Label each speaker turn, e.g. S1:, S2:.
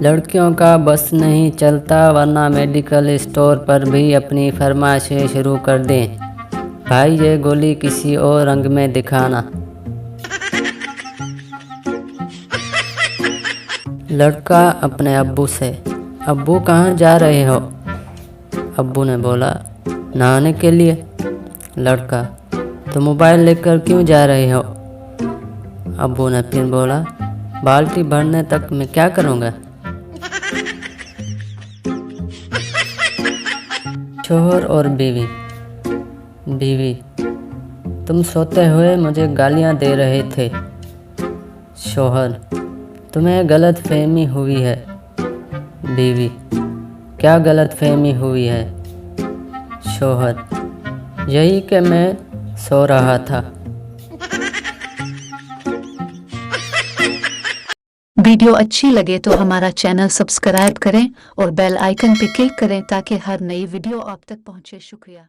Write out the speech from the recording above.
S1: लड़कियों का बस नहीं चलता, वरना मेडिकल स्टोर पर भी अपनी फरमाइशें शुरू कर दें। भाई ये गोली किसी और रंग में दिखाना। लड़का अपने अब्बू से, अब्बू कहाँ जा रहे हो? अब्बू ने बोला, नहाने के लिए। लड़का, तो मोबाइल लेकर क्यों जा रहे हो? अब्बू ने फिर बोला, बाल्टी भरने तक मैं क्या करूँगा? शोहर और बीवी। बीवी, तुम सोते हुए मुझे गालियाँ दे रहे थे। शोहर, तुम्हें गलत फहमी हुई है। बीवी, क्या गलत फहमी हुई है? शोहर, यही कि मैं सो रहा था।
S2: वीडियो अच्छी लगे तो हमारा चैनल सब्सक्राइब करें और बेल आइकन पे क्लिक करें ताकि हर नई वीडियो आप तक पहुंचे। शुक्रिया।